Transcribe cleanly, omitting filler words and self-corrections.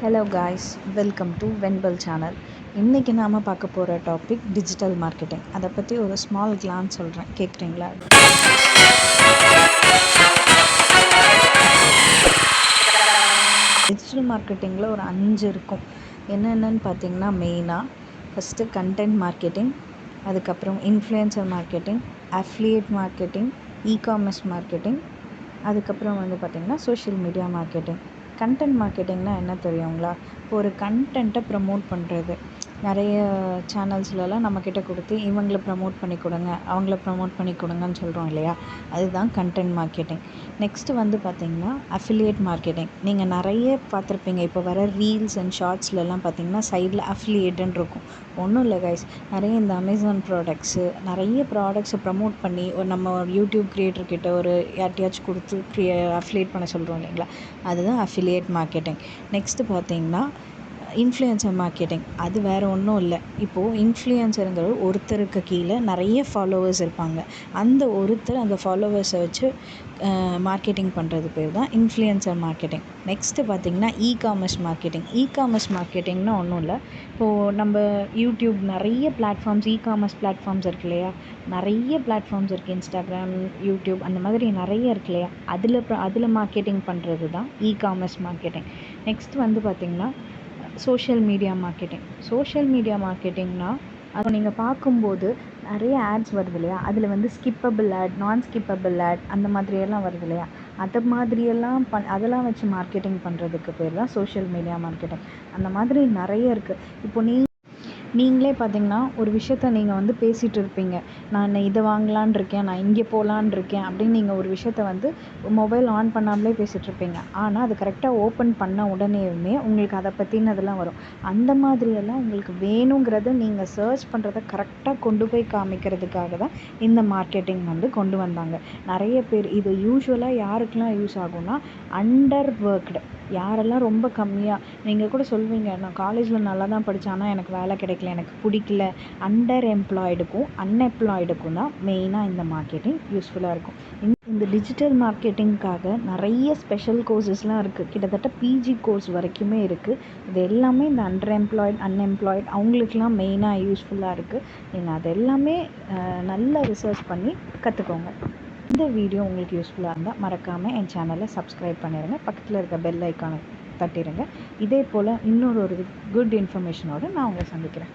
Hello guys, welcome to வென்பல் channel. இன்றைக்கி நாம் பார்க்க போகிற டாபிக் டிஜிட்டல் மார்க்கெட்டிங். அதை பற்றி ஒரு ஸ்மால் கிளான்ஸ் சொல்கிறேன், கேட்குறீங்களா? டிஜிட்டல் மார்க்கெட்டிங்கில் ஒரு 5 இருக்கும். என்னென்னு பார்த்தீங்கன்னா, மெயினாக ஃபஸ்ட்டு கண்டென்ட் மார்க்கெட்டிங், அதுக்கப்புறம் influencer marketing, affiliate marketing, e-commerce marketing, அதுக்கப்புறம் பார்த்திங்கன்னா சோஷியல் மீடியா மார்க்கெட்டிங். கண்டென்ட் மார்க்கெட்டிங்னால் என்ன தெரியுங்களா? இப்போ ஒரு கண்டென்ட்டை ப்ரமோட் பண்ணுறது. நிறைய சேனல்ஸ்லலாம் நம்மக்கிட்ட கொடுத்து இவங்கள ப்ரமோட் பண்ணி கொடுங்க, அவங்கள ப்ரமோட் பண்ணி கொடுங்கன்னு சொல்கிறோம் இல்லையா? அதுதான் கண்டென்ட் மார்க்கெட்டிங். நெக்ஸ்ட்டு பார்த்திங்கன்னா அஃபிலியேட் மார்க்கெட்டிங். நீங்கள் நிறைய பார்த்துருப்பீங்க, இப்போ வர ரீல்ஸ் அண்ட் ஷார்ட்ஸ்லலாம் பார்த்திங்கன்னா சைடில் அஃபிலியேட்டுன்னு இருக்கும். ஒன்றும் இல்லை கைஸ், நிறைய இந்த அமேசான் ப்ராடக்ட்ஸு, நிறைய ப்ராடக்ட்ஸை ப்ரமோட் பண்ணி நம்ம ஒரு யூடியூப் க்ரியேட்டர்கிட்ட ஒரு யார்ட்டையாச்சும் கொடுத்து அஃபிலியேட் பண்ண சொல்கிறோம் இல்லைங்களா? அதுதான் அஃபிலியேட் மார்க்கெட்டிங். நெக்ஸ்ட்டு பார்த்திங்கன்னா இன்ஃப்ளூயன்சர் மார்க்கெட்டிங். அது வேறு ஒன்றும் இல்லை. இப்போது இன்ஃப்ளூயன்சருங்கிற ஒருத்தருக்கு கீழே நிறைய ஃபாலோவர்ஸ் இருப்பாங்க. அந்த ஒருத்தர் அந்த ஃபாலோவர்ஸை வச்சு மார்க்கெட்டிங் பண்ணுறது பேர் தான் இன்ஃப்ளூயன்சர் மார்க்கெட்டிங். நெக்ஸ்ட்டு பார்த்திங்கன்னா இகாமர்ஸ் மார்க்கெட்டிங். இகாமர்ஸ் மார்க்கெட்டிங்னால் ஒன்றும் இல்லை. இப்போது நம்ம யூடியூப் நிறைய பிளாட்ஃபார்ம்ஸ், இகாமர்ஸ் பிளாட்ஃபார்ம்ஸ் இருக்கு இல்லையா? நிறைய பிளாட்ஃபார்ம்ஸ் இருக்குது. இன்ஸ்டாகிராம், யூடியூப், அந்த மாதிரி நிறைய இருக்கு இல்லையா? அதில் மார்க்கெட்டிங் பண்ணுறது தான் இகாமர்ஸ் மார்க்கெட்டிங். நெக்ஸ்ட் பார்த்திங்கன்னா social media marketing. Social media மார்க்கெட்டிங்னால் அது நீங்கள் பார்க்கும்போது நிறைய ஆட்ஸ் வருது இல்லையா? அதில் skippable ad, non skippable ad, அந்த மாதிரியெல்லாம் வருது இல்லையா? அது மாதிரியெல்லாம் அதெல்லாம் வச்சு மார்க்கெட்டிங் பண்ணுறதுக்கு பேர் தான் சோஷியல் மீடியா மார்க்கெட்டிங். அந்த மாதிரி நிறைய இருக்குது. இப்போ நீங்களே பார்த்தீங்கன்னா ஒரு விஷயத்த நீங்கள் பேசிகிட்டு இருப்பீங்க. நான் இதை வாங்கலான் இருக்கேன், நான் இங்கே போகலான் இருக்கேன் அப்படின்னு நீங்கள் ஒரு விஷயத்த மொபைல் ஆன் பண்ணாமலே பேசிகிட்ருப்பீங்க. ஆனால் அது கரெக்டாக ஓப்பன் பண்ண உடனேயுமே உங்களுக்கு அதை பற்றினதெல்லாம் வரும். அந்த மாதிரியெல்லாம் உங்களுக்கு வேணுங்கிறத நீங்கள் சர்ச் பண்ணுறத கரெக்டாக கொண்டு போய் காமிக்கிறதுக்காக தான் இந்த மார்க்கெட்டிங் கொண்டு வந்தாங்க. நிறைய பேர் இது யூஸ்வலாக யாருக்கெல்லாம் யூஸ் ஆகும்னா, அண்டர் ஒர்க்டு, யாரெல்லாம் ரொம்ப கம்மியாக, நீங்கள் கூட சொல்வீங்க, நான் காலேஜில் நல்லா தான் படித்தேன், ஆனால் எனக்கு வேலை கிடைக்கல, எனக்கு பிடிக்கல. அண்டர் எம்ப்ளாய்டுக்கும் அன்எம்ப்ளாய்டுக்கும் தான் மெயினாக இந்த மார்க்கெட்டிங் யூஸ்ஃபுல்லாக இருக்கும். இந்த டிஜிட்டல் மார்க்கெட்டிங்காக நிறைய ஸ்பெஷல் கோர்சஸ்லாம் இருக்குது. கிட்டத்தட்ட பிஜி கோர்ஸ் வரைக்குமே இருக்குது. இது எல்லாமே இந்த அண்டர் எம்ப்ளாய்டு, அன்எம்ப்ளாய்டு அவங்களுக்கெல்லாம் மெயினாக யூஸ்ஃபுல்லாக இருக்குது. நீங்கள் அது எல்லாமே நல்லா ரிசர்ச் பண்ணி கற்றுக்கோங்க. இந்த வீடியோ உங்களுக்கு யூஸ்ஃபுல்லாக இருந்தால் மறக்காமல் என் சேனலை சப்ஸ்கிரைப் பண்ணிடுங்க. பக்கத்தில் இருக்க பெல் ஐக்கானை தட்டிடுங்க. இதே போல் இன்னொரு குட் இன்ஃபர்மேஷனோடு நான் உங்களை சந்திக்கிறேன்.